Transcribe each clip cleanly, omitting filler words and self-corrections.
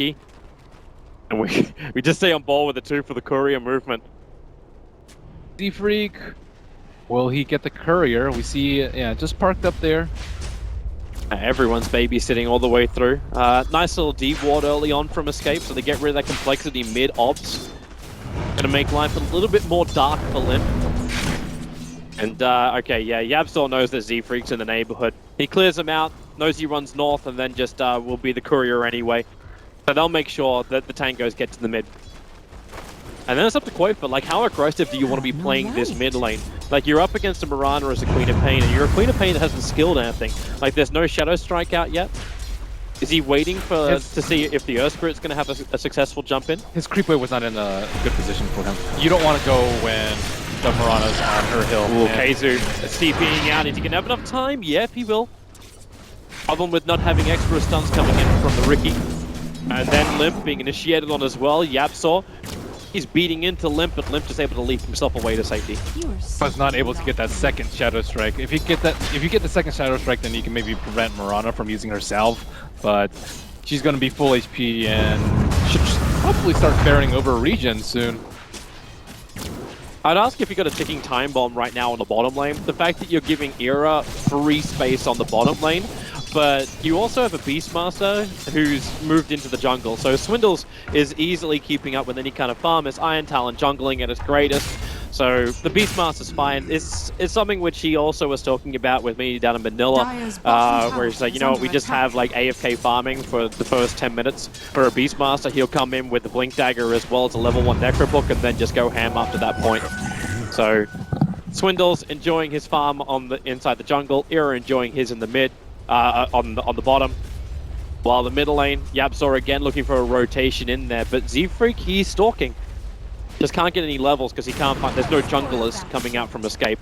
Riki. And we just stay on ball with the 2 for the courier movement. Z-Freak, will he get the courier? We see, yeah, just parked up there. Everyone's babysitting all the way through. Nice little deep ward early on from Escape, so they get rid of that complexity mid-obs. Gonna make life a little bit more dark for Limp. And, okay, yeah, Yabsor knows there's Z-Freaks in the neighborhood. He clears them out, knows he runs north, and then just will be the courier anyway. So they'll make sure that the tangos get to the mid. And then it's up to Quoth, like, how aggressive do you want to be playing this mid lane? Like, you're up against a Mirana as a Queen of Pain, and you're a Queen of Pain that hasn't skilled anything. Like, there's no Shadow Strike out yet. Is he waiting to see if the Earth Spirit's going to have a successful jump in? His creep wave was not in a good position for him. You don't want to go when the Mirana's on her hill. Ooh, Keizu CPing out. Is he going to have enough time? Yep, he will. Problem with not having extra stuns coming in from the Riki. And then Limp being initiated on as well. Yabsor. He's beating into Limp, but Limp is able to leap himself away to safety. Was not able to get that second Shadow Strike. If you get the second Shadow Strike, then you can maybe prevent Mirana from using her salve. But she's going to be full HP and should hopefully start ferrying over regen soon. I'd ask if you got a ticking time bomb right now on the bottom lane. The fact that you're giving Era free space on the bottom lane, but you also have a Beastmaster who's moved into the jungle. So Swindles is easily keeping up with any kind of farm. It's Iron Talon jungling at its greatest. So the Beastmaster's fine. It's something which he also was talking about with me down in Manila, where he's like, you know what, we just have like AFK farming for the first 10 minutes. For a Beastmaster, he'll come in with the Blink Dagger as well as a level 1 Necrobook and then just go ham after that point. So Swindles enjoying his farm on the inside the jungle, Era enjoying his in the mid, on the bottom. While the middle lane, Yabsor again looking for a rotation in there, but Z-Freak, he's stalking. Just can't get any levels because he can't find, there's no junglers coming out from Escape.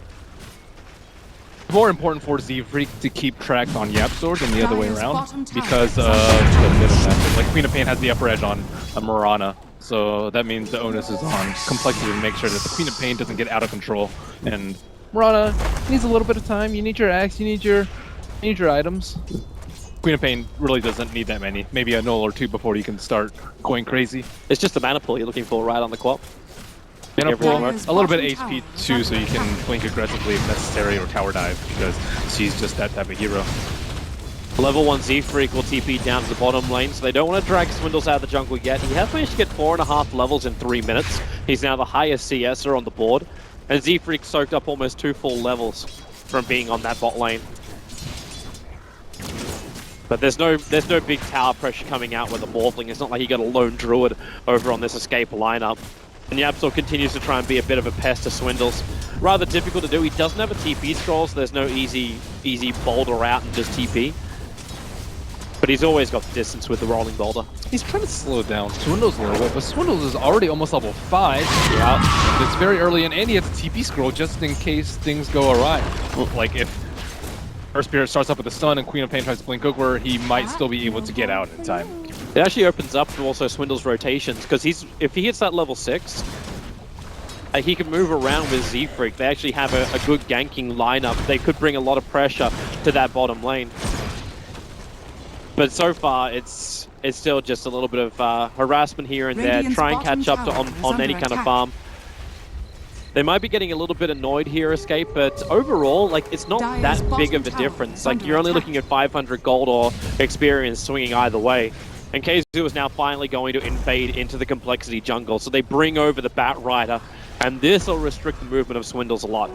It's more important for Z-Freak to keep track on Yabsor than the other way around because of the middle matchup. Like, Queen of Pain has the upper edge on Mirana, so that means the onus is on compLexity to make sure that the Queen of Pain doesn't get out of control. And Mirana needs a little bit of time. You need your axe, you need your items. Queen of Pain really doesn't need that many. Maybe a null or 2 before you can start going crazy. It's just the mana pool you're looking for right on the quap. Mana pool, a little bit of HP too, so you can blink aggressively if necessary or tower dive, because she's just that type of hero. Level 1 Z-Freak will TP down to the bottom lane, so they don't want to drag Swindles out of the jungle yet. He has managed to get 4.5 levels in 3 minutes. He's now the highest CSer on the board. And Z-Freak soaked up almost 2 full levels from being on that bot lane. But there's no big tower pressure coming out with the Morphling. It's not like you got a lone Druid over on this Escape lineup. And Yabsor continues to try and be a bit of a pest to Swindles. Rather difficult to do. He doesn't have a TP scroll, so there's no easy boulder out and just TP. But he's always got the distance with the rolling boulder. He's trying to slow down Swindles a little bit, but Swindles is already almost level 5. Yeah. It's very early in, and he has a TP scroll just in case things go awry. Like if Earth Spirit starts up with the stun and Queen of Pain tries to blink over, he might still be able to get out in time. It actually opens up to also Swindle's rotations, because if he hits that level 6, he can move around with Z-Freak. They actually have a good ganking lineup. They could bring a lot of pressure to that bottom lane. But so far, it's still just a little bit of harassment here and there. Try and catch up on any kind of farm. They might be getting a little bit annoyed here, Escape, but overall, like, it's not that big of a difference. Like, you're only looking at 500 gold or experience swinging either way. And Keizu is now finally going to invade into the compLexity jungle, so they bring over the Bat Rider, and this will restrict the movement of Swindles a lot.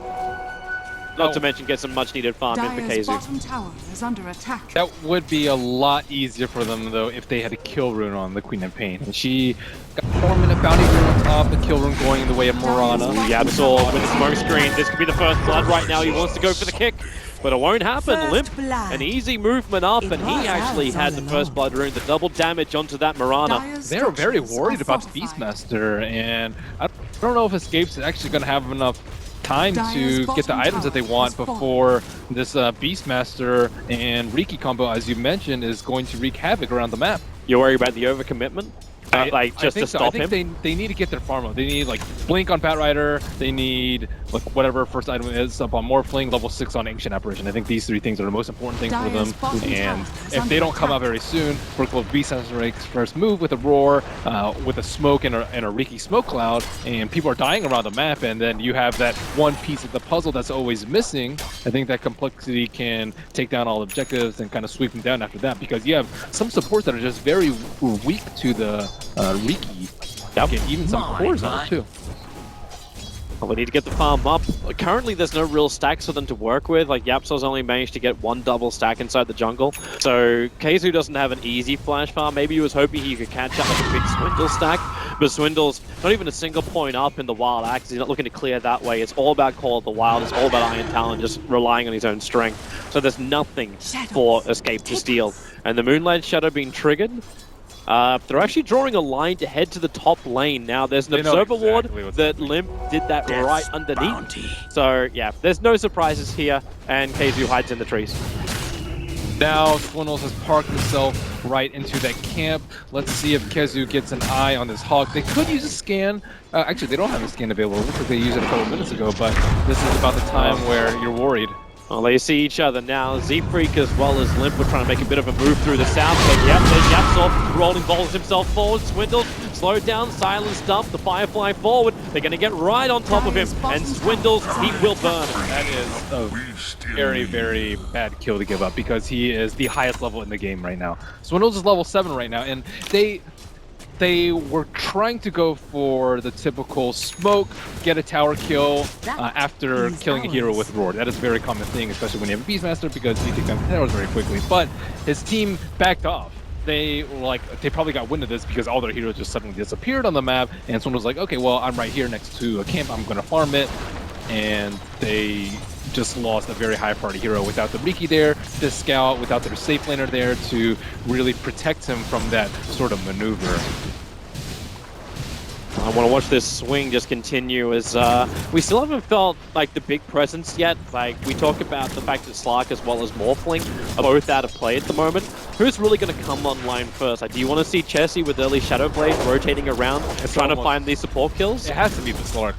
Not to mention get some much-needed farm in for Keizu. Bottom tower is under attack. That would be a lot easier for them, though, if they had a kill rune on the Queen of Pain. And she got 4-minute bounty rune on top, the kill rune going in the way of Mirana. Yabsor with the smoke screen. This could be the first blood right now. He wants to go for the kick, but it won't happen. Limp, an easy movement up, and he actually had the first blood rune, the double damage onto that Mirana. They're very worried about the Beastmaster, and I don't know if Escape's actually going to have enough time to get the items that they want before this Beastmaster and Riki combo, as you mentioned, is going to wreak havoc around the map. You're worried about the overcommitment? like just to stop him. They need to get their farm up. They need like blink on Batrider. They need like whatever first item is up on Morphling, level 6 on Ancient Apparition. I think these 3 things are the most important things for them. And if they don't come out very soon, Brooklyn Beast Sensor's first move with a roar, with a smoke and a Riki smoke cloud, and people are dying around the map, and then you have that one piece of the puzzle that's always missing. I think that compLexity can take down all objectives and kind of sweep them down after that, because you have some supports that are just very weak to the Riki. Yep. Get even some cores on it too. Well, we need to get the farm up. Currently, there's no real stacks for them to work with. Like, YapzOr's only managed to get 1 double stack inside the jungle. So, Khezu doesn't have an easy flash farm. Maybe he was hoping he could catch up with a big Swindle stack. But Swindle's not even a single point up in the Wild Axe. He's not looking to clear that way. It's all about Call of the Wild. It's all about Iron Talon, just relying on his own strength. So there's nothing for Escape to steal. And the Moonlight Shadow being triggered. They're actually drawing a line to head to the top lane. Now, there's an Observer Ward that Limp did that right underneath. So, yeah, there's no surprises here, and Khezu hides in the trees. Now, Swindles has parked himself right into that camp. Let's see if Khezu gets an eye on this Hawk. They could use a scan. Actually, they don't have a scan available because they used it a couple minutes ago, but this is about the time where you're worried. Well, they see each other now. Z-Freak as well as Limp were trying to make a bit of a move through the south, but yep, there's YapzOr rolling balls himself forward. Swindles slowed down, silenced up, the Firefly forward. They're going to get right on top of him, and Swindles, he will burn. That is a very, very bad kill to give up, because he is the highest level in the game right now. Swindles is level 7 right now, and they were trying to go for the typical smoke, get a tower kill after killing a hero with roar. That is a very common thing, especially when you have a Beastmaster, because you take down towers very quickly. But his team backed off. They probably got wind of this because all their heroes just suddenly disappeared on the map, and someone was like, okay, well, I'm right here next to a camp, I'm going to farm it. And they just lost a very high priority hero without the Riki there, the scout, without their safe laner there to really protect him from that sort of maneuver. I want to watch this swing just continue, as we still haven't felt like the big presence yet. Like, we talk about the fact that Slark as well as Morphling are both out of play at the moment. Who's really going to come online first? Like, do you want to see Chessie with early Shadowblade rotating around, trying to find these support kills? It has to be the Slark,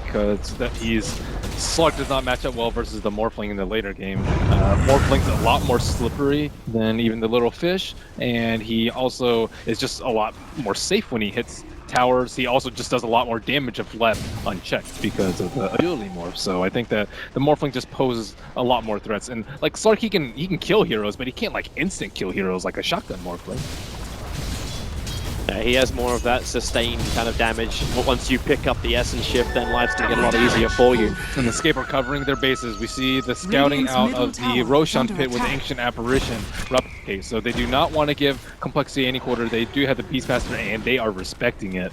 because Slark does not match up well versus the Morphling in the later game. Morphling's a lot more slippery than even the little fish, and he also is just a lot more safe when he hits towers. He also just does a lot more damage if left unchecked because of the ability morph. So I think that the Morphling just poses a lot more threats. And like Slark, he can kill heroes, but he can't like instant kill heroes like a shotgun Morphling. He has more of that sustained kind of damage. Once you pick up the Essence shift, then life's going to get a lot easier for you. And the Escape are covering their bases. We see the scouting out of the Roshan pit with Ancient Apparition replicate. So they do not want to give compLexity any quarter. They do have the Beastmaster, and they are respecting it.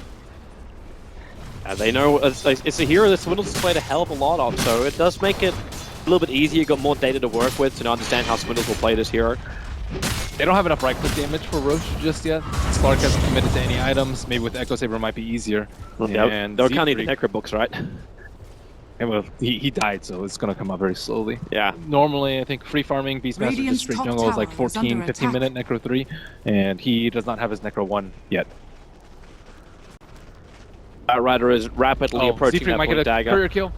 They know it's a hero that Swindles has played a hell of a lot of, so it does make it a little bit easier. Got more data to work with to understand how Swindles will play this hero. They don't have enough right-click damage for Roche just yet. Slark hasn't committed to any items. Maybe with Echo Saber might be easier. And they're counting the Necro books, right? And well, he died, so it's going to come up very slowly. Yeah. Normally, I think free farming Beastmaster just straight jungle is like 14, 15-minute Necro 3, and he does not have his Necro 1 yet. Rider is rapidly approaching that point dagger. Courier kill?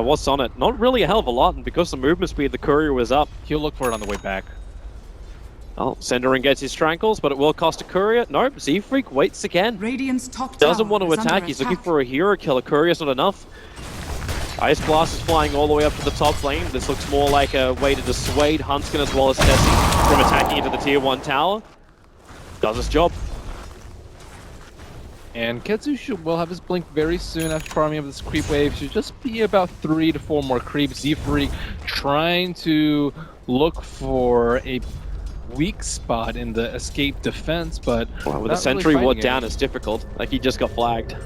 What's on it? Not really a hell of a lot, and because the movement speed, the courier was up. He'll look for it on the way back. Oh, Senderin gets his Strangles, but it will cost a courier. Nope, Z-Freak waits again. Radiant's top doesn't want to attack. He's looking for a hero kill. A courier's not enough. Ice Blast is flying all the way up to the top lane. This looks more like a way to dissuade Huntskin as well as Tessie from attacking into the tier 1 tower. Does its job. And Khezu will have his blink very soon after farming up this creep wave. Should just be about 3 to 4 more creeps. Z-Freak trying to look for a weak spot in the escape defense, but with a sentry ward down, it's difficult. Like, he just got flagged.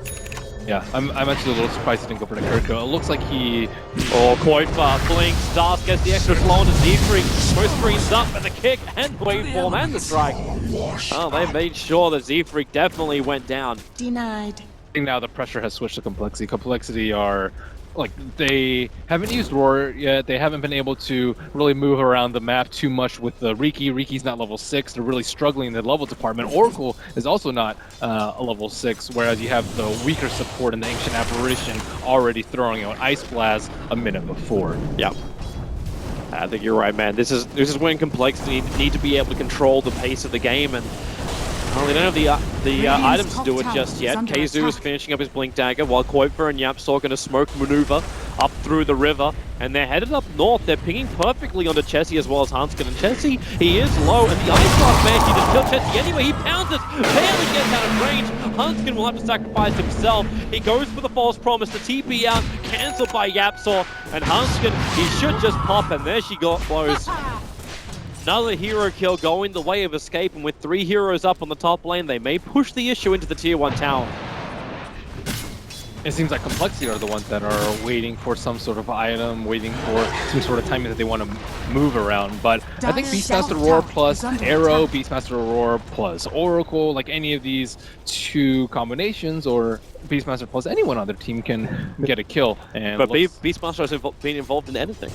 Yeah, I'm actually a little surprised he didn't go for the Kirko. It looks like he... Oh, quite fast. Blink, Stars gets the extra flow on Z-Freak. Both screens up, and the kick, and waveform, and the strike. Oh, they made sure that Z-Freak definitely went down. Denied. Now the pressure has switched to compLexity. compLexity are like they haven't used Roar yet. They haven't been able to really move around the map too much with the Riki. Riki's not level 6. They're really struggling in the level department. Oracle is also not a level 6, whereas you have the weaker support in the Ancient Apparition already throwing out Ice Blast a minute before. Yeah. I think you're right, man. This is when complexity need to be able to control the pace of the game, and well, they don't have the items to do it just yet. Keizu is finishing up his Blink Dagger, while Kuiper and Yapsor are going to smoke maneuver up through the river, and they're headed up north. They're pinging perfectly onto Chessie as well as Hanskin. And Chessie, he is low, and the Ice Blast man, he just killed Chessie anyway. He pounds it, barely gets out of range. Hanskin will have to sacrifice himself. He goes for the false promise, the TP out, cancelled by Yapsor, and Hanskin, he should just pop, and there she goes. Another hero kill going the way of Escape, and with 3 heroes up on the top lane, they may push the issue into the tier 1 tower. It seems like complexity are the ones that are waiting for some sort of item, waiting for some sort of timing that they want to move around. But I think Beastmaster Roar plus Arrow, Beastmaster Roar plus Oracle, like any of these 2 combinations, or Beastmaster plus anyone on their team can get a kill. And but Beastmaster has been involved in anything.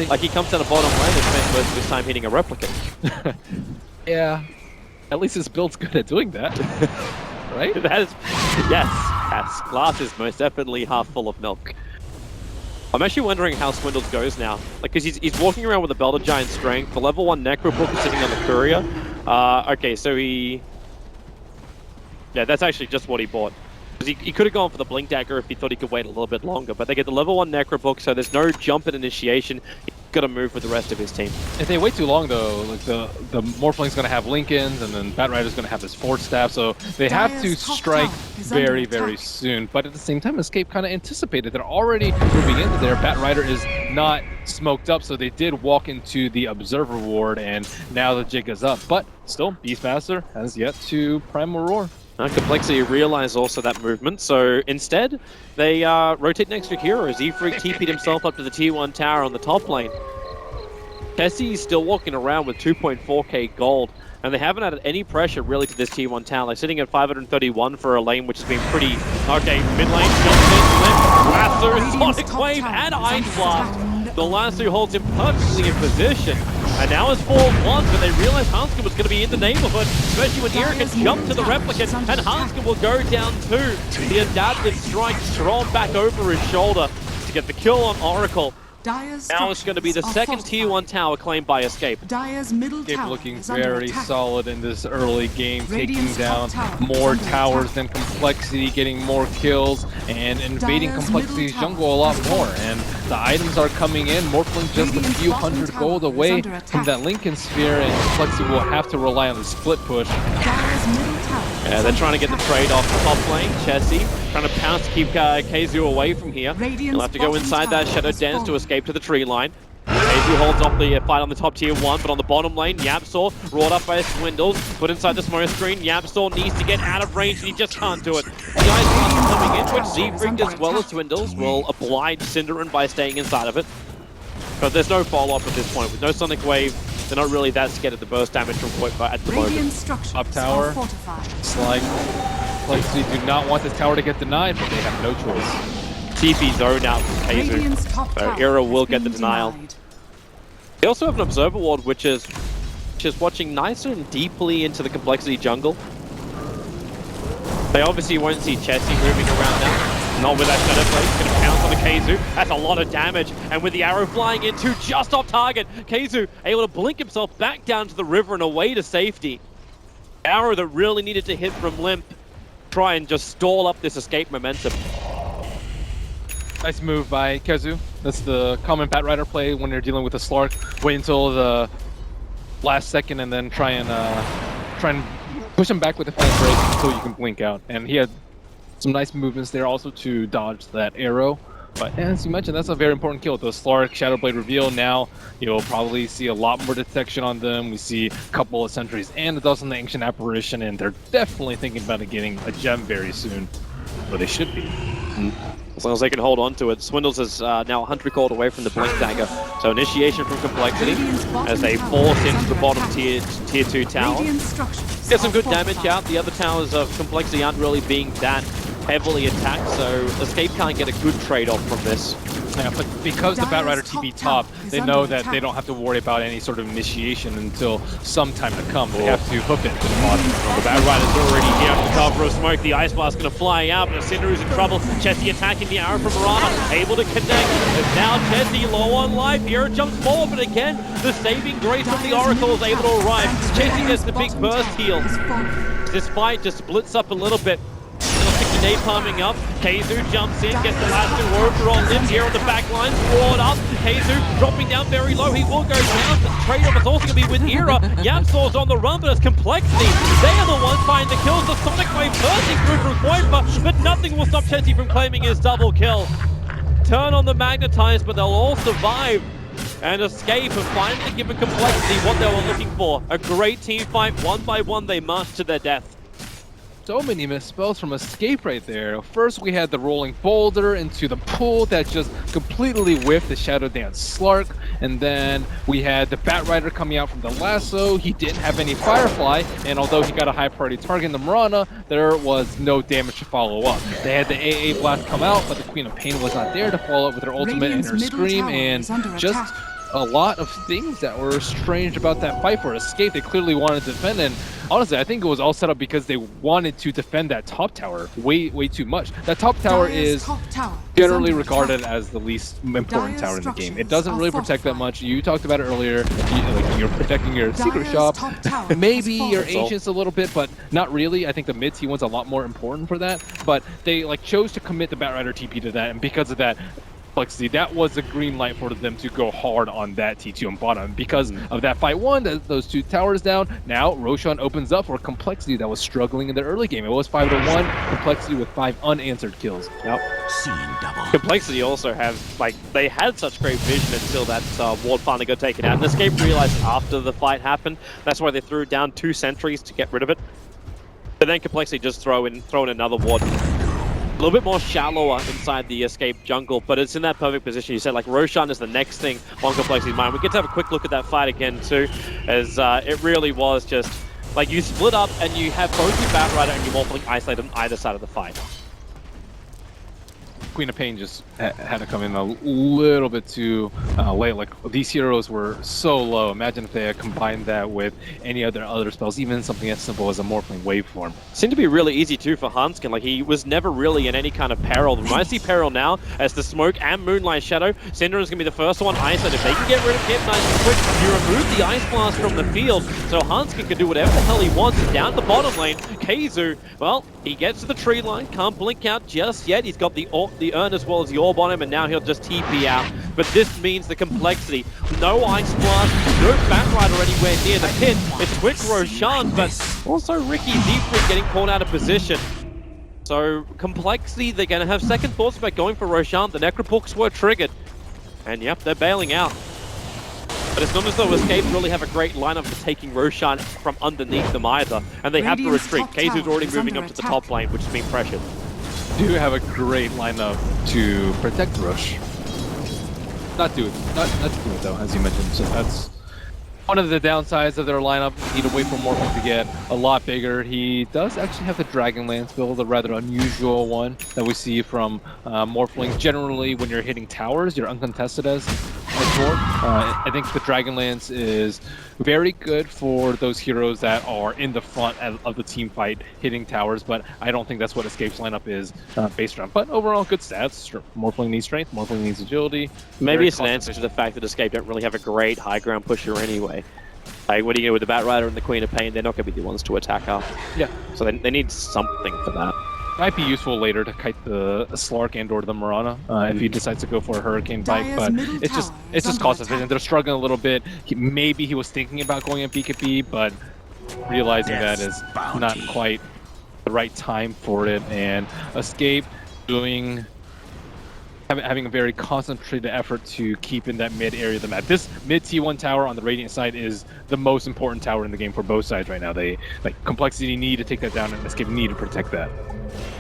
Like, he comes down the bottom lane and spends most of his time hitting a replicant. Yeah. At least his build's good at doing that. Right? That is... Yes. Glass is most definitely half full of milk. I'm actually wondering how Swindles goes now. Like, because he's walking around with a Belt of Giant Strength. The level 1 Necrobook is sitting on the Courier. Okay, so he... Yeah, that's actually just what he bought. He could have gone for the Blink Dagger if he thought he could wait a little bit longer, but they get the level 1 Necrobook, so there's no jump in initiation. He's got to move with the rest of his team. If they wait too long, though, like the Morphling's going to have Lincolns, and then Batrider's going to have his Forge Staff, so they have to strike very, very soon. But at the same time, Escape kind of anticipated. They're already moving into there. Batrider is not smoked up, so they did walk into the Observer Ward, and now the jig is up. But still, Beastmaster has yet to Primal Roar. Complexity realize also that movement, so instead they rotate next to heroes. Efreak TP'd himself up to the tier 1 tower on the top lane. Kessie's still walking around with 2.4k gold, and they haven't added any pressure really to this tier 1 tower. They're sitting at 531 for a lane, which has been pretty... Okay, mid lane, jumps in, lasso, Sonic Wave, and Ice Blast. The lasso holds him perfectly in position. And now it's 4-1, but they realized Hanskin was going to be in the neighborhood, especially when Ira can jump to the replicant, and Hanskin will go down too. The adaptive strike thrown back over his shoulder to get the kill on Oracle. Now it's going to be the second tier 1 tower claimed by Escape. Escape looking very solid in this early game, taking down more towers than Complexity, getting more kills, and invading Complexity's jungle a lot more. And the items are coming in. Morphling just a few hundred gold away from that Lincoln Sphere, and Complexity will have to rely on the split push. Yeah, they're trying to get the trade off the top lane. Chessie trying to pounce to keep Keizu away from here. He'll have to go inside that Shadow Dance to escape to the tree line. Keizu holds off the fight on the top tier 1, but on the bottom lane, Yapsor, roared up by Swindles, put inside the smoke screen. Yapsor needs to get out of range, and he just can't do it. The Ice Blast coming in, which Zefrig as well as Swindles will oblige Cinderin by staying inside of it. But there's no follow-up at this point. With no Sonic Wave, they're not really that scared of the burst damage from Kuiper at the moment. Up tower, slide. Complexity do not want this tower to get denied, but they have no choice. TP zone out from Keizu, so Era will get the denial. They also have an Observer Ward, which is watching nicer and deeply into the Complexity jungle. They obviously won't see Chessie moving around now. Not with that Shadow Blade, he's going to pounce on the Keizu. That's a lot of damage, and with the arrow flying in too, just off target. Keizu able to blink himself back down to the river and away to safety. Arrow that really needed to hit from Limp, try and just stall up this escape momentum. Nice move by Keizu. That's the common Batrider play when you're dealing with a Slark. Wait until the last second and then try and push him back with a fast break until you can blink out. And he had some nice movements there also to dodge that arrow. But as you mentioned, that's a very important kill. The Slark Shadow Blade reveal now, you'll probably see a lot more detection on them. We see a couple of sentries and a dozen Ancient Apparition, and they're definitely thinking about getting a gem very soon. Or they should be. As long as they can hold on to it. Swindles is now 100 gold away from the Blink Dagger. So initiation from Complexity as they force into the bottom tier 2 tower. Get some good damage out. The other towers of Complexity aren't really being that heavily attacked, so Escape can't get a good trade-off from this. Yeah, but because the Batrider TP top, they know that they don't have to worry about any sort of initiation until some time to come. They have to hook it to the bottom. The Batrider's already here under cover of smoke. The Ice Blast going to fly out, but Cinder is in trouble. Chessie attacking the arrow from Mirana, able to connect. And now Chessie low on life. Hero jumps forward, but again, the saving grace from the Oracle is able to arrive. Chessie gets the big burst heal. This fight just splits up a little bit. Napalming up, Keizu jumps in, gets the last two over on Lim here on the back line, brought up, Keizu dropping down very low, he will go down, the trade-off is also going to be with Era, Yamsor's on the run, but it's complexity, they are the ones finding the kills, the Sonic Wave bursting through from Quoifa, but nothing will stop Chessie from claiming his double kill. Turn on the Magnetize, but they'll all survive. And Escape have finally given complexity what they were looking for. A great team fight, one by one they march to their death. So many misspells from Escape right there. First, we had the rolling boulder into the pool that just completely whiffed the Shadow Dance Slark. And then we had the Batrider coming out from the lasso. He didn't have any Firefly, and although he got a high priority target in the Mirana, there was no damage to follow up. They had the AA Blast come out, but the Queen of Pain was not there to follow up with her ultimate and her Scream, and just a lot of things that were strange about that fight for Escape. They clearly wanted to defend, and honestly, I think it was all set up because they wanted to defend that top tower way too much. That top tower is generally regarded as the least important tower in the game. It doesn't really protect that much. You talked about it earlier. You're protecting your secret shop, maybe your ancients a little bit, but not really. I think the mid T one's a lot more important for that. But they chose to commit the Batrider TP to that, and because of that, that was a green light for them to go hard on that T2 on bottom. Because of that fight one, those two towers down, now Roshan opens up for complexity that was struggling in the early game. It was 5-1, complexity with 5 unanswered kills. Yep. Complexity also have, they had such great vision until that ward finally got taken out. And Escape realized after the fight happened, that's why they threw down 2 sentries to get rid of it. But then complexity just throw in another ward. A little bit more shallower inside the Escape jungle, but it's in that perfect position. You said Roshan is the next thing on Complexity's mind. We get to have a quick look at that fight again too, as it really was just you split up and you have both your Batrider and your Morphling isolated on either side of the fight. Queen of Pain just had to come in a little bit too late. These heroes were so low. Imagine if they had combined that with any other spells, even something as simple as a Morphling waveform. Seemed to be really easy too for Hanskin. He was never really in any kind of peril. The I see peril now as the smoke and Moonlight Shadow. Cinder is going to be the first one isolated. If they can get rid of him nice and quick, you remove the Ice Blast from the field, so Hanskin can do whatever the hell he wants. Down the bottom lane, Keizu, well, he gets to the tree line, can't blink out just yet. He's got the Urn as well as the Orb on him, and now he'll just TP out. But this means the complexity. No Ice Blast, no Batrider anywhere near the pit. It's Twitch Roshan, but also Ricky Siegfried getting caught out of position. So complexity, they're going to have second thoughts about going for Roshan. The Necropooks were triggered. And yep, they're bailing out. But it's not as though Escape really have a great lineup for taking Roshan from underneath them either. And they have to retreat. Keizu's already moving up to the top lane, which is being pressured. Do have a great lineup to protect Rosh. Not do it though, as you mentioned. So that's one of the downsides of their lineup. Need to wait for Morphling to get a lot bigger. He does actually have the Dragonlance build, a rather unusual one that we see from Morphlings. Generally, when you're hitting towers, you're uncontested as Lord. I think the Dragonlance is very good for those heroes that are in the front of the team fight hitting towers, but I don't think that's what Escape's lineup is based around. But overall, good stats. Morphling needs strength, Morphling needs agility. Maybe it's an answer to the fact that Escape don't really have a great high ground pusher anyway. What are you going to do with the Batrider and the Queen of Pain? They're not going to be the ones to attack up. Yeah. So they need something for that. Might be useful later to kite the Slark and or the Mirana if he decides to go for a Hurricane bite, but it's just cost efficient. They're struggling a little bit. Maybe he was thinking about going at BKB, but realizing that is not quite the right time for it. And Escape having a very concentrated effort to keep in that mid area of the map. This mid T1 tower on the Radiant side is the most important tower in the game for both sides right now. They Complexity need to take that down, and Escape need to protect that.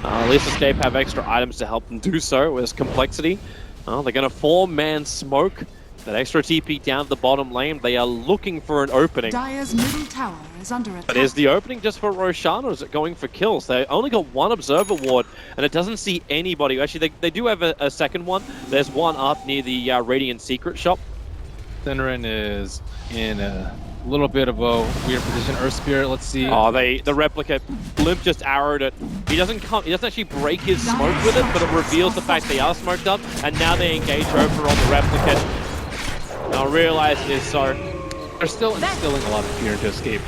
At least Escape have extra items to help them do so with Complexity. They're going to 4-man smoke That extra TP down to the bottom lane, they are looking for an opening. Dire's middle tower is under attack. But is the opening just for Roshan, or is it going for kills? They only got one observer ward, and it doesn't see anybody. Actually, they do have a second one. There's one up near the Radiant Secret Shop. Synderen is in a little bit of a weird position. Earth Spirit, let's see. Oh, the replicate. Blimp just arrowed it. He doesn't actually break his smoke with it, but it reveals the fact they are smoked up, and now they engage over on the replicate. Now realize it is so. They're still instilling a lot of fear into Escape.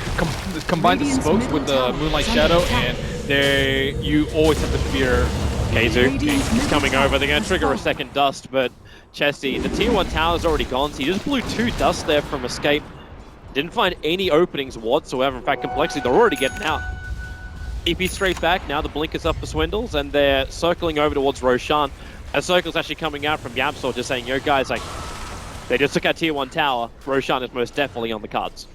Combine the smokes with the Moonlight Shadow, and you always have to fear. Kaizu, he's coming over. They're going to trigger a second dust, but Chesty, the tier 1 tower's already gone, so he just blew 2 dusts there from Escape. Didn't find any openings whatsoever. In fact, compLexity, they're already getting out. EP straight back, now the blink is up for Swindles, and they're circling over towards Roshan. A circle's actually coming out from YapzOr, just saying, yo guys, like, they just took our tier 1 tower. Roshan is most definitely on the cards.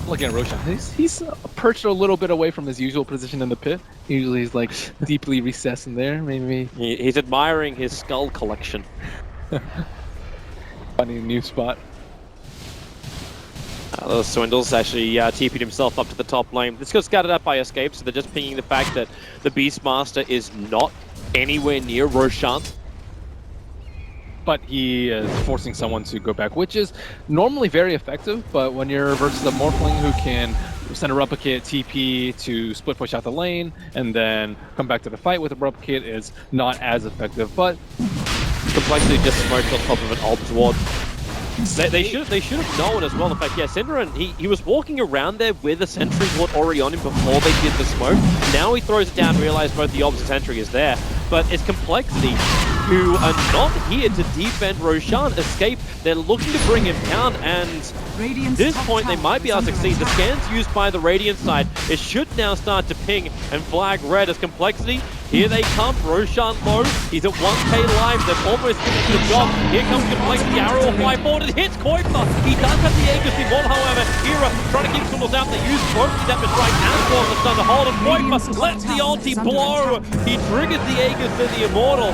Looking at Roshan, he's perched a little bit away from his usual position in the pit. Usually he's like deeply recessed in there, maybe. He's admiring his skull collection. Finding a new spot. The Swindles actually TP'd himself up to the top lane. This got scouted out by Escape, so they're just pinging the fact that the Beastmaster is not anywhere near Roshan. But he is forcing someone to go back, which is normally very effective, but when you're versus a Morphling who can send a replicate TP to split push out the lane and then come back to the fight with a replicate is not as effective, but compLexity just smoked on top of an Obs ward. They should have known as well. In fact, yeah, Synderen, he was walking around there with a sentry ward already on him before they did the smoke. Now he throws it down, realizes both the Obs and sentry is there. But it's compLexity who are not here to defend Roshan. Escape, they're looking to bring him down, and at this point they might be able to succeed. The scans used by the Radiant side, it should now start to ping and flag red as compLexity. Here they come, Roshan low, he's at 1k live, they've almost finished the job. Here comes compLexity, arrow will fly forward, it hits Koifa. He does have the Aegis wall, however. Era trying to keep Swindles out, they use both the Depth Strike and Force the Stun to hold him. Koifa lets the ulti blow, he triggers the Aegis to the Immortal.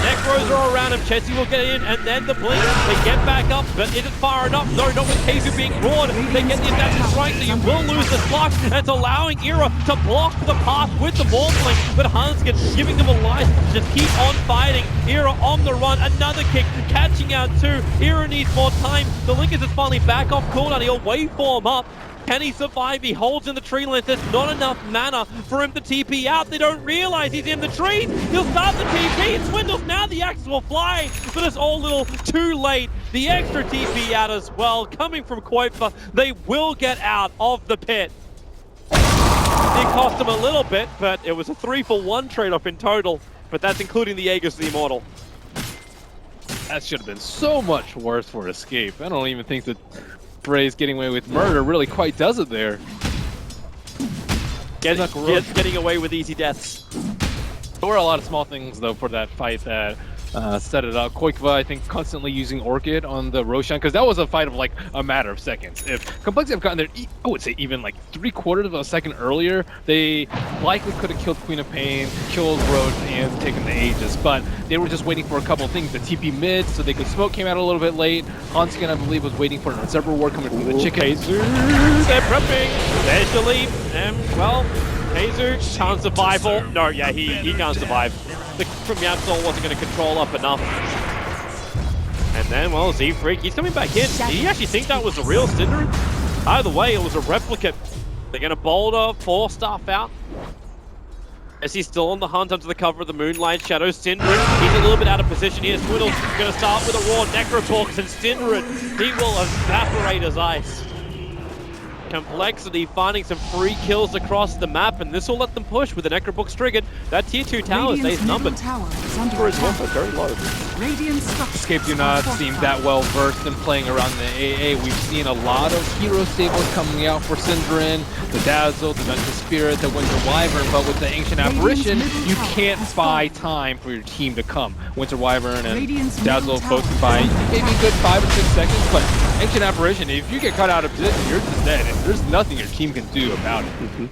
Necros are around him, Chesty will get in, and then the blink. They get back up, but is it far enough? No, not with Kaizu being drawn. They get the Adaptive Strike, so you will lose the slot. It's allowing Era to block the path with the Morphling, but Hanskin giving them a license to just keep on fighting. Era on the run, another kick, catching out 2. Era needs more time. The Linkers is finally back off cooldown, he'll waveform up. Can he survive? He holds in the tree line. There's not enough mana for him to TP out. They don't realize he's in the trees. He'll start the TP and Swindles. Now the axe will fly, but it's all a little too late. The extra TP out as well, coming from Koifa. They will get out of the pit. It cost him a little bit, but it was a 3-for-1 trade-off in total. But that's including the Aegis the Immortal. That should have been so much worse for Escape. I don't even think that Bray's getting away with murder really quite does it there. Getting away with easy deaths. There were a lot of small things, though, for that fight that set it up. Koifa, I think, constantly using Orchid on the Roshan, because that was a fight of like a matter of seconds. If compLexity have gotten there, I would say even like 3/4 of a second earlier, they likely could have killed Queen of Pain, killed Roach, and taken the Aegis, but they were just waiting for a couple of things. The TP mid, so they could smoke, came out a little bit late. Hanskin, I believe, was waiting for an observer ward coming from the chicken. They're prepping. There's the leap, and well, Kaizu can't survival. No, yeah, he can't survive. The from YapzOr wasn't going to control up enough. And then, well, Z-Freak, he's coming back in. Did he actually think that was a real Synderen? Either way, it was a replicate. They're going to boulder 4-staff out. As he's still on the hunt under the cover of the Moonlight Shadow. Synderen, he's a little bit out of position here. Swindles going to start with a raw Necrotalks, and Synderen, he will evaporate as ice. compLexity finding some free kills across the map, and this will let them push with the Necrobooks triggered. That tier 2 tower stays numbered. For his also very low. Escape do not seem that well versed in playing around the AA. We've seen a lot of hero staples coming out for Synderen, the Dazzle, the Venture Spirit, the Winter Wyvern, but with the Ancient Apparition, you can't buy time for your team to come. Winter Wyvern and Dazzle both can buy maybe a good 5 or 6 seconds, but Ancient Apparition, if you get cut out of position, you're just dead. There's nothing your team can do about it.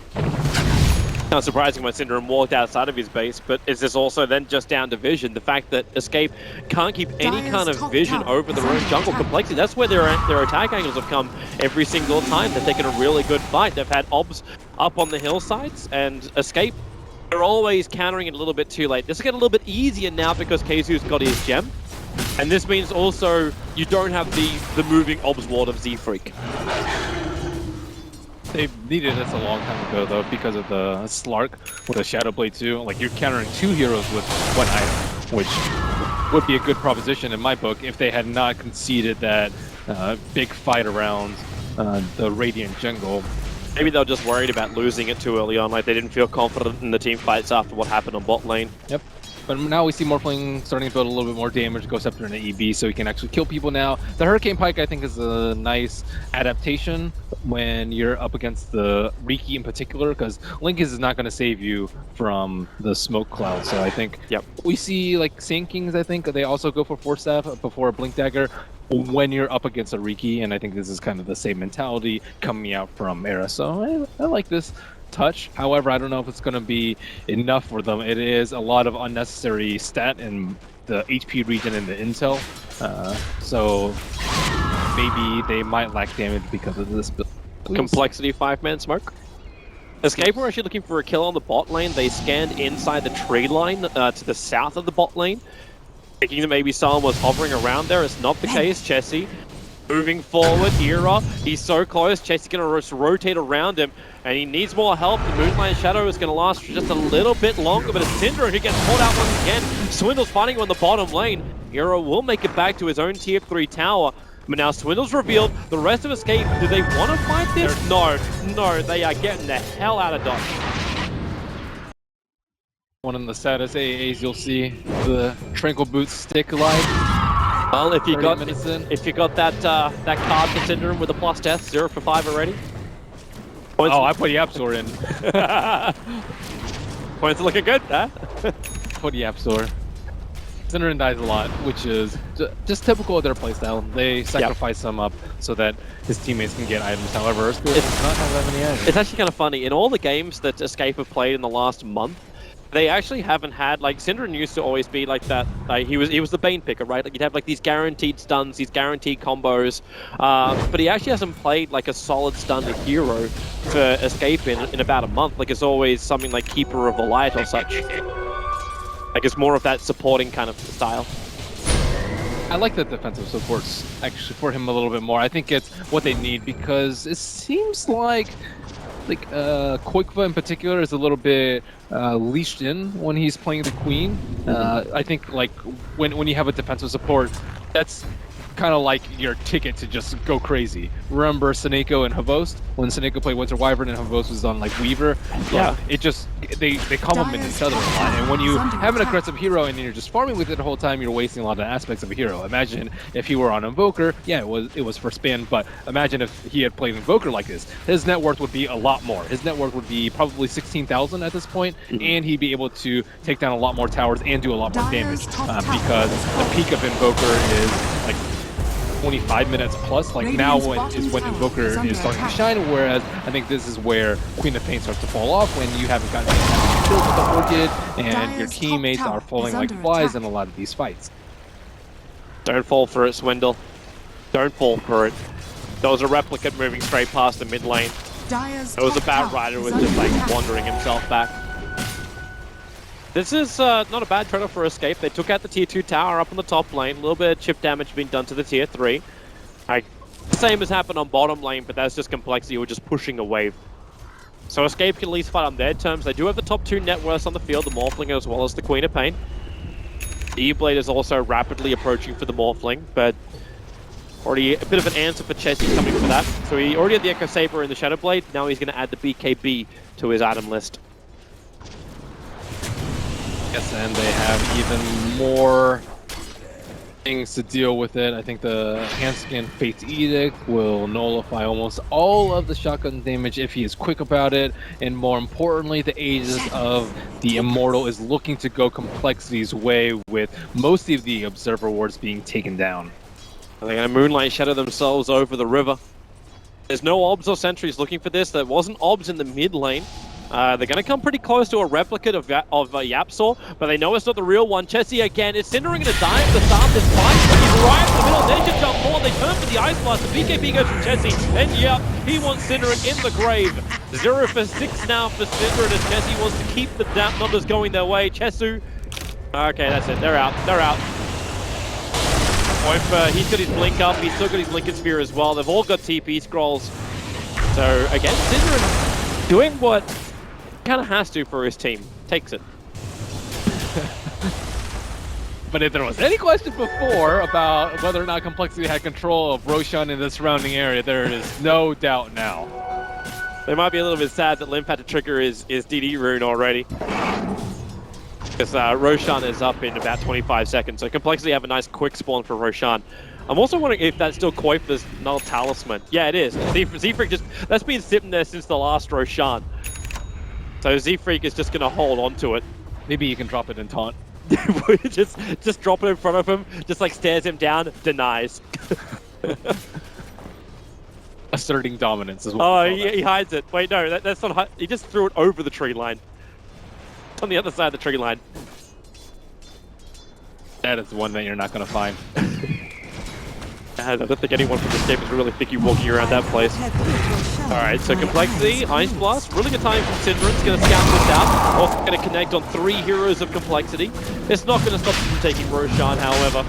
Not surprising when Syndrome walked outside of his base, but is this also then just down to vision? The fact that Escape can't keep any kind of vision over their own jungle complexity. That's where their attack angles have come every single time. They're taking a really good fight. They've had obs up on the hillsides, and Escape, they're always countering it a little bit too late. This will get a little bit easier now because Keizu's got his gem. And this means also you don't have the moving obs ward of Z-Freak. They needed this a long time ago, though, because of the Slark with a Shadow Blade too. Like, you're countering 2 heroes with 1 item, which would be a good proposition in my book if they had not conceded that big fight around the Radiant jungle. Maybe they were just worried about losing it too early on, like they didn't feel confident in the team fights after what happened on bot lane. Yep. But now we see Morphling starting to build a little bit more damage, Ghost Scepter and an EB, so he can actually kill people now. The Hurricane Pike, I think, is a nice adaptation when you're up against the Riki in particular, because Link is not going to save you from the smoke cloud. So I think we see, like, Sand Kings, I think, they also go for Force Staff before a Blink Dagger when you're up against a Riki, and I think this is kind of the same mentality coming out from Era. So I like this touch. However, I don't know if it's going to be enough for them. It is a lot of unnecessary stat in the HP region and the intel, so maybe they might lack damage because of this build. Complexity 5-man smoke. Escape were actually looking for a kill on the bot lane. They scanned inside the tree line to the south of the bot lane, thinking that maybe someone was hovering around there. It's not the case. Chessie moving forward. Era, he's so close. Chessie's going to just rotate around him, and he needs more help. The Moonlight Shadow is going to last for just a little bit longer, but it's Syndrome who gets pulled out once again. Swindle's fighting on the bottom lane. Era will make it back to his own tier 3 tower, but now Swindle's revealed. The rest of Escape, do they want to fight this? No, they are getting the hell out of Dodge. One of the saddest AAs you'll see, the Tranquil Boots stick life. Well, if you got that that card for Syndrome with a plus death, 0 for 5 already. Points I put Yapsor in. Points are looking good, huh? Put Yapsor. Syndrome dies a lot, which is just typical of their playstyle. They sacrifice him up so that his teammates can get items. However, Earthspear does not have that many items. It's actually kind of funny. In all the games that Escape have played in the last month, they actually haven't had, like, Syndrome used to always be like that. He was the Bane picker, right? Like, you'd have like these guaranteed stuns, these guaranteed combos, but he actually hasn't played like a solid stun hero for Escape in about a month. Like, it's always something like Keeper of the Light or such. Like, it's more of that supporting kind of style. I like the defensive supports actually for him a little bit more. I think it's what they need because it seems like Koikva in particular is a little bit leashed in when he's playing the Queen. I think like when you have a defensive support, that's kind of like your ticket to just go crazy. Remember Seneko and Havost? When Seneko played Winter Wyvern and Havost was on like Weaver? Yeah. It just, they complement each other a lot. And when you have an aggressive hero and you're just farming with it the whole time, you're wasting a lot of aspects of a hero. Imagine if he were on Invoker, yeah, it was for spin, but imagine if he had played Invoker like this. His net worth would be a lot more. His net worth would be probably 16,000 at this point, and he'd be able to take down a lot more towers and do a lot more damage because the peak of Invoker is like 25 minutes plus. Like now when Invoker is starting to shine, whereas I think this is where Queen of Pain starts to fall off when you haven't gotten kills with the Orchid and your teammates are falling like flies in a lot of these fights. Don't fall for it, Swindle. Don't fall for it. There was a replicant moving straight past the mid lane. There was a Bat Rider who was just like wandering himself back. This is not a bad trade-off for Escape. They took out the tier 2 tower up on the top lane. A little bit of chip damage being done to the tier 3. Same as happened on bottom lane, but that's just complexity. We're just pushing a wave. So Escape can at least fight on their terms. They do have the top 2 net worths on the field, the Morphling as well as the Queen of Pain. The E-Blade is also rapidly approaching for the Morphling, but already a bit of an answer for Chessie coming for that. So he already had the Echo Saber and the Shadow Blade. Now he's going to add the BKB to his item list. Yes, and they have even more things to deal with it. I think the Handscan Fate's Edict will nullify almost all of the shotgun damage if he is quick about it, and more importantly, the Aegis of the Immortal is looking to go Complexity's way with most of the Observer wards being taken down. They're going to Moonlight Shadow themselves over the river. There's no obs or sentries looking for this. There wasn't obs in the mid lane. They're going to come pretty close to a replicate of Yapsaw, but they know it's not the real one. Chessie again is Cindering going to die at the start of this fight. He's right in the middle. They should jump more. They turn for the Ice Blast. The BKB goes from Chessie, and yep, he wants Cindering in the grave. 0 for 6 now for Cindering as Chessie wants to keep the numbers going their way. Chesu, okay, that's it. They're out. They're out. He's got his blink up. He's still got his Lincoln Sphere as well. They've all got TP scrolls. So again, Cindering doing what kind of has to for his team. Takes it. But if there was any question before about whether or not compLexity had control of Roshan in the surrounding area, there is no doubt now. They might be a little bit sad that Limp had to trigger his DD rune already. Because Roshan is up in about 25 seconds, so compLexity have a nice quick spawn for Roshan. I'm also wondering if that's still Koifa's null talisman. Yeah, it is. Z-Freak just, that's been sitting there since the last Roshan. So Z-Freak is just going to hold on to it. Maybe you can drop it in taunt. just drop it in front of him, just like stares him down, denies. Asserting dominance as well. Oh, he hides it. Wait, no, that's not. He just threw it over the tree line. It's on the other side of the tree line. That is the one that you're not going to find. I don't think anyone from this game is really think you walking around that place. Alright, so compLexity, Ice Blast, really good time from Cinderen's going to scout this out. Also going to connect on 3 heroes of compLexity. It's not going to stop them from taking Roshan, however.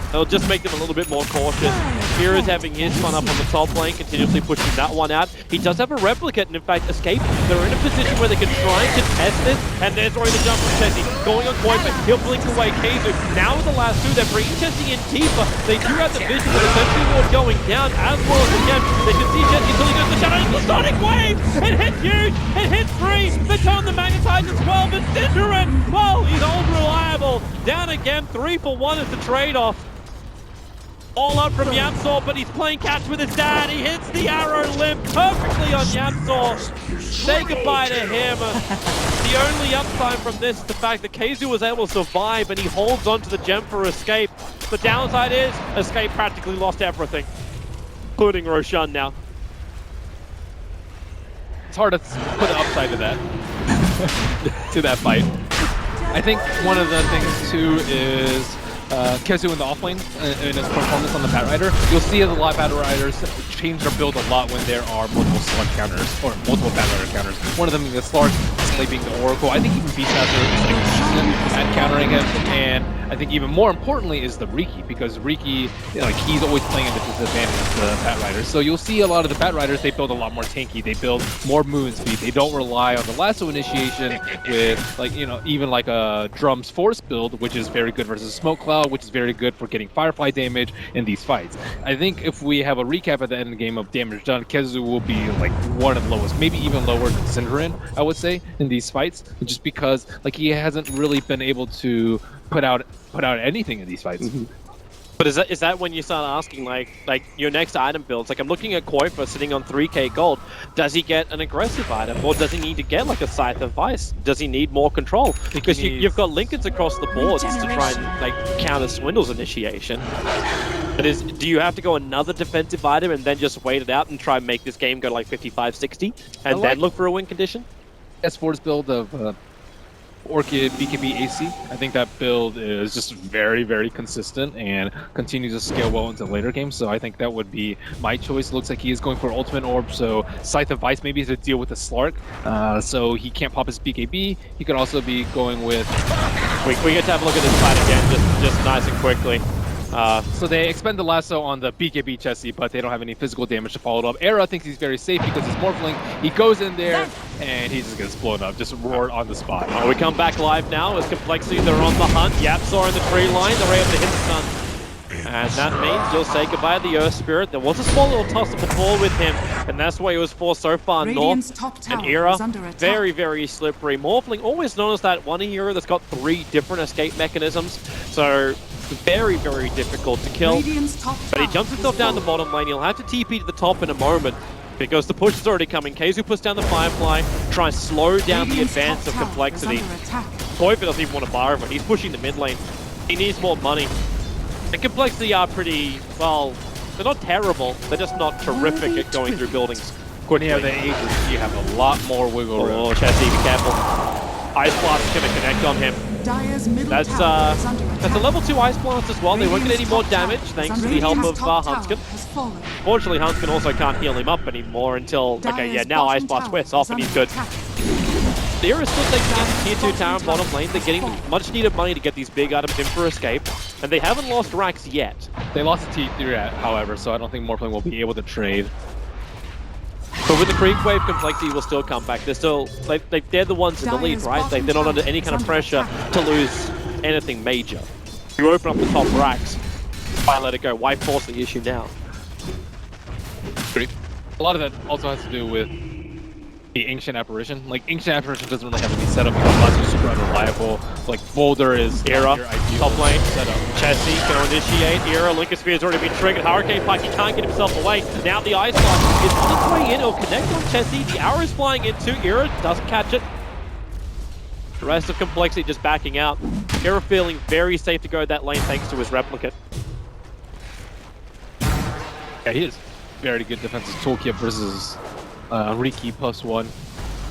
It'll just make them a little bit more cautious. Hero's having his fun up on the top lane, continuously pushing that one out. He does have a replicate, and in fact, Escape. They're in a position where they can try and contest this, and there's already the jump from Chessie. Going on Koifa, he'll blink away Keizu. Now with the last 2, they're bringing Chessie in Tifa. They do have the vision of the Sentry Ward going down, as well as again, they can see Chessie until he goes to Shadow. The Sonic Wave! It hits huge! It hits 3! They turn the Magnetize as well, but Cinderen, well, he's old reliable. Down again, 3 for 1 is the trade-off. All up from Yapsaw, but he's playing catch with his dad. He hits the arrow limb perfectly on Yapsaw. Say goodbye to him. The only upside from this is the fact that Keizu was able to survive and he holds on to the gem for Escape. The downside is Escape practically lost everything, including Roshan now. It's hard to put an upside to that, to that fight. I think one of the things too is Keizu in the offlane in his performance on the Batrider. You'll see a lot of Batriders change their build a lot when there are multiple Slug counters, or multiple Batrider counters. One of them being the Slark, secondly being the Oracle. I think even Beastmaster is consistent at countering him, and I think even more importantly is the Riki, because Riki, like, he's always playing at a disadvantage of the Batrider. So you'll see a lot of the Batriders, they build a lot more tanky, they build more movement speed, they don't rely on the lasso initiation with, like, you know, even like a Drum's Force build, which is very good versus Smoke Cloud, which is very good for getting Firefly damage in these fights. I think if we have a recap at the end of the game of damage done, Keizu will be like one of the lowest, maybe even lower than Cinderen, I would say, in these fights, just because like he hasn't really been able to put out anything in these fights. Mm-hmm. But is that when you start asking, like your next item builds? Like, I'm looking at Koifa sitting on 3k gold. Does he get an aggressive item, or does he need to get like a Scythe of Vice? Does he need more control? Because you've got Lincolns across the boards to try and like counter Swindle's initiation. But do you have to go another defensive item and then just wait it out and try and make this game go like 55-60 and then look for a win condition? S4's build of Orchid BKB AC. I think that build is just very, very consistent and continues to scale well into later games. So I think that would be my choice. Looks like he is going for Ultimate Orb, so Scythe of Vice maybe to deal with the Slark. So he can't pop his BKB. He could also be going with... We get to have a look at this fight again, just nice and quickly. So they expend the lasso on the BKB Chessie, but they don't have any physical damage to follow it up. Era thinks he's very safe because he's Morphling. He goes in there, and he just gets blown up, just roared on the spot. We come back live now as compLexity, they're on the hunt. Yapsaw in the tree line, they're able to hit the sun. And that means you'll say goodbye to the Earth Spirit. There was a small little toss of the ball with him, and that's why he was forced so far north. And Era, very, very slippery. Morphling, always known as that one hero that's got 3 different escape mechanisms. So very, very difficult to kill. But he jumps himself down the bottom lane. He'll have to TP to the top in a moment, because the push is already coming. Keizu puts down the Firefly, try and slow down the advance of compLexity. Koifa doesn't even want to bar over. He's pushing the mid lane. He needs more money. And compLexity are pretty, well, they're not terrible. They're just not terrific at going through buildings. When you have the Aegis, you have a lot more wiggle room. Oh, Chessie, be careful. Ice Blast is going to connect on him. Dire's middle That's tower is under that's a attack. level 2 Ice Blast as well. They won't get any more damage thanks to the help of Huntskin. Fortunately, Huntskin also can't heal him up anymore until... Okay, yeah, now Ice Blast sweats off and he's good. There is still taking out the tier 2 tower and bottom lane. They're getting much needed money to get these big items in for escape. And they haven't lost Rax yet. They lost to T3, however, so I don't think Morphling will be able to trade. But with the creep wave, complexity will still come back. They're still, they're the ones in the lead, right? They're not under any kind of pressure to lose anything major. You open up the top racks, why let it go? Why force the issue now? A lot of that also has to do with the Ancient Apparition. Like, Ancient Apparition doesn't really have to be set up because lots are super unreliable. Like, Boulder is Era, your ideal top lane, setup. Chessie going to initiate. Era, Lincoln Sphere's already been triggered. Hurricane Pike, he can't get himself away. Now the Ice Blast is on its way in. It'll connect on Chessie. The arrow is flying into. Era doesn't catch it. The rest of complexity just backing out. Era feeling very safe to go that lane thanks to his replicate. Yeah, he is very good defensive toolkit versus Riki +1.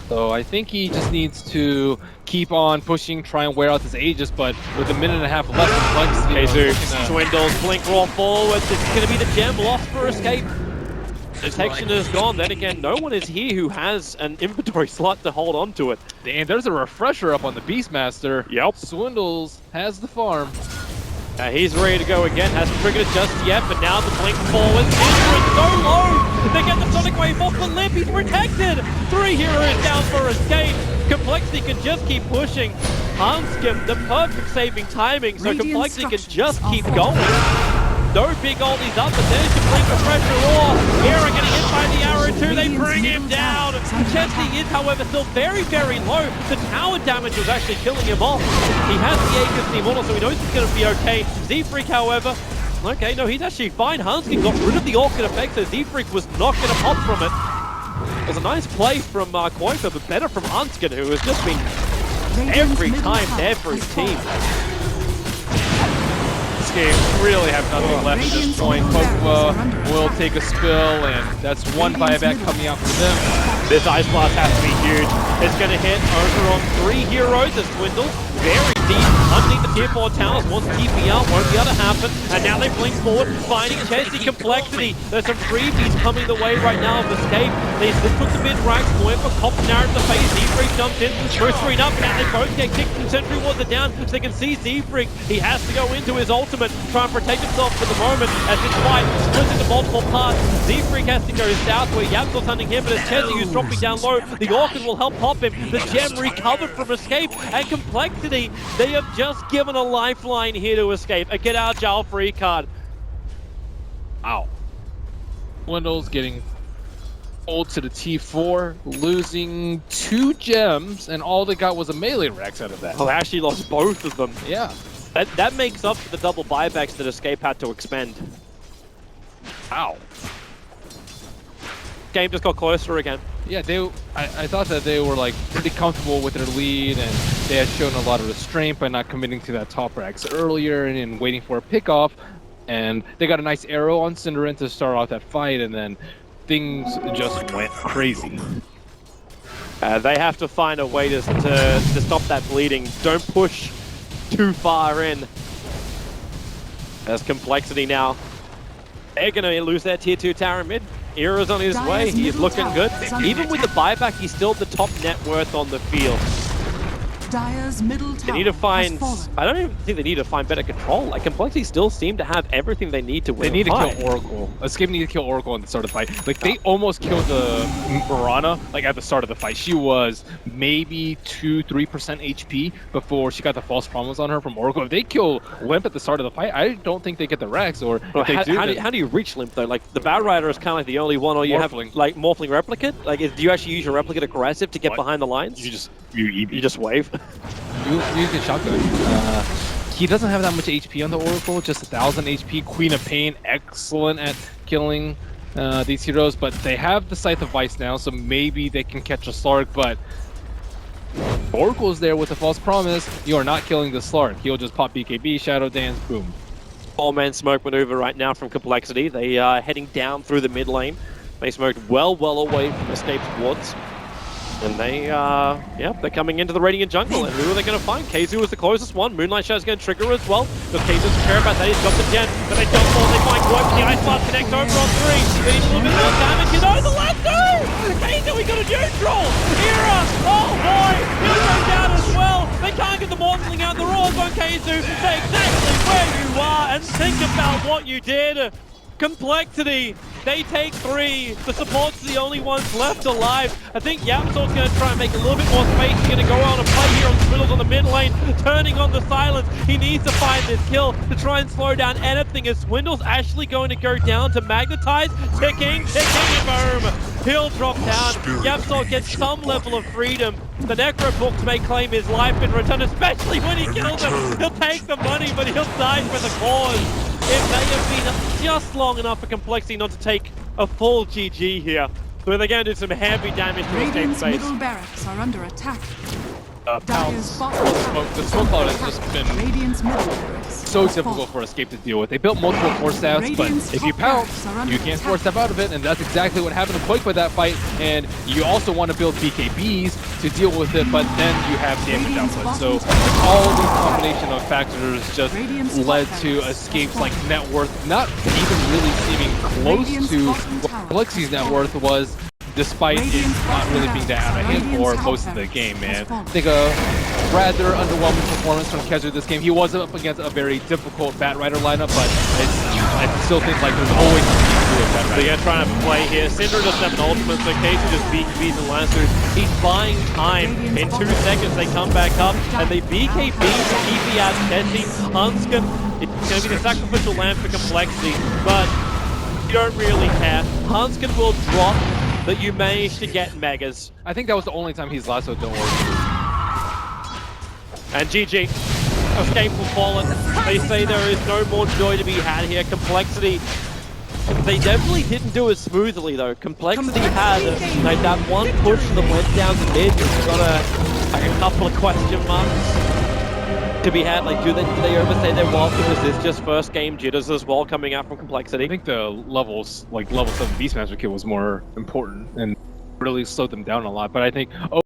So I think he just needs to keep on pushing, try and wear out this Aegis, but with a minute and a half left, Jesus swindles, blink roll forward. This is going to be the gem lost for escape. Detection is gone. Then again, no one is here who has an inventory slot to hold on to it. And there's a refresher up on the Beastmaster. Yep. Swindles has the farm. He's ready to go again. Hasn't triggered it just yet, but now the blink forward. It's so low. They get the Sonic Wave off the lip. He's protected. 3 heroes down for escape. Complexity can just keep pushing. Huntskin, the perfect saving timing, so Complexity can just keep going. No big oldies up, but there's the blink of pressure off. Era getting hit by the arrow too. They bring him down. Chessie is, however, still very, very low. The tower damage was actually killing him off. He has the Aegis and Immortal, so he knows he's going to be okay. Z-Freak, however, okay, no, he's actually fine. Huntskin got rid of the Orchid effect, so Z-Freak was not going to pop from it. It was a nice play from Koifa, but better from Huntskin, who has just been every time there for his team. Game really have nothing left at this point. Koifa will take a spill, and that's one buyback coming out for them. This Ice Blast has to be huge. It's going to hit over on 3 heroes as Swindle. Very deep underneath the tier 4 towers. Wants to keep me out, won't be able to happen. And now they blink forward, finding Chessie complexity. There's some freebies coming the way right now of escape. They took the mid-ranks, Koifa copped Narrowed in the face. Z-Freak jumped in, throws 3 up, and they both get kicked from Sentry Wards are down, so they can see Z-Freak. He has to go into his ultimate, try and protect himself for the moment as this fight splits into multiple parts. Z-Freak has to go south where Yapsil's hunting him, but it's Chessie who's dropping down low. The Orchid will help pop him. The gem recovered from escape, and complexity. They have just given a lifeline here to escape. A get out jail free card. Ow. Swindle's getting pulled to the T4, losing 2 gems, and all they got was a melee Rex out of that. Oh, they actually lost both of them. Yeah. That makes up for the double buybacks that Escape had to expend. Ow. Game just got closer again. Yeah, I thought that they were like pretty comfortable with their lead, and they had shown a lot of restraint by not committing to that top Rex earlier and waiting for a pickoff. And they got a nice arrow on Cinderin to start off that fight, and then things just went crazy. They have to find a way to stop that bleeding. Don't push too far in. There's complexity now. They're going to lose their tier 2 tower in mid. Era's on his way. He's looking good. Even with the buyback, he's still the top net worth on the field. Dire's middle tower They need to find... I don't even think they need to find better control. Like, Complexity still seem to have everything they need to win. They need to kill Oracle. Escape need to kill Oracle at the start of the fight. Like, they almost killed the Mirana, like, at the start of the fight. She was maybe 2-3% HP before she got the false promise on her from Oracle. If they kill Limp at the start of the fight, I don't think they get the Rex, or if they do... How do you reach Limp, though? Like, the Bad Rider is kind of like the only one, or you Morphling. have, like, Morphling Replicate? Like, do you actually use your Replicate aggressive to get behind the lines? You just wave? You can shotgun. He doesn't have that much HP on the Oracle, just 1,000 HP. Queen of Pain, excellent at killing these heroes, but they have the Scythe of Vice now, so maybe they can catch a Slark, but Oracle is there with a false promise. You are not killing the Slark. He'll just pop BKB, Shadow Dance, boom. 4-man smoke maneuver right now from complexity. They are heading down through the mid lane. They smoked well away from Escape's wards. And they're coming into the Radiant jungle. And who are they going to find? Keizu is the closest one. Moonlight Show's going to trigger as well. But Keizu doesn't care about that. He's got the gen. But they jump on. They find Quote. The Ice Blast connects over on 3. They need a little bit more damage. You know, the last two! Keizu, he got a neutral! Era! Oh boy! He'll go down as well. They can't get the Mortling out. The Roars on Keizu. Stay exactly where you are and think about what you did. compLexity, they take 3. The support's the only ones left alive. I think YapzOr's going to try and make a little bit more space. He's going to go on and play here on Swindles on the mid lane, turning on the silence. He needs to find this kill to try and slow down anything. Is Swindles actually going to go down to magnetize? Ticking, boom. He'll drop down. YapzOr gets some level of freedom. The Necro Books may claim his life in return, especially when he kills him. He'll take the money, but he'll die for the cause. It may have been just long enough for compLexity not to take a full GG here. But they're going to do some heavy damage to Escape Radiant's space. middle barracks are under attack. Pounce. Dire's bottom The smoke cloud has just been Radiant's middle barracks so has difficult fallen. for Escape to deal with. They built multiple force staffs, but Radiant's if you top pounce, barracks are under you can't attack. force step out of it, and that's exactly what happened to Quake with that fight. And you also want to build BKBs to deal with it, but then you have damage Radiant's output. So bottom tower all these combination of factors just Radiant's led top to barracks Escape's has like net worth not even really seeming close Radiant's to bottom what tower compLexity's net has worth was, despite it Radiant's not bottom really being that out of barracks hand for Radiant's most top of the barracks game, man. has fallen. I think a rather underwhelming performance from Keizu this game. He was up against a very difficult Batrider lineup, but I still think like there's always something to do with Batrider. They're trying to play here. Syndra doesn't have an ultimate, so Casey just BKBs and Lancers. He's buying time. In 2 seconds, they come back up, and they BKB to keep the out Tessie. Hunskin, it's going to be the sacrificial lamb for compLexity, but you don't really care. Hunskin will drop, but you manage to get Megas. I think that was the only time he's lassoed don't work. And GG. Escape will fallen. They say there is no more joy to be had here. compLexity, they definitely didn't do it smoothly though. compLexity had like that one push that went down the mid. It's got a couple of question marks to be had. Like, do they overstay their welcome? Is this just first game jitters as well coming out from compLexity? I think the levels, like level 7 Beastmaster kill was more important and really slowed them down a lot. But I think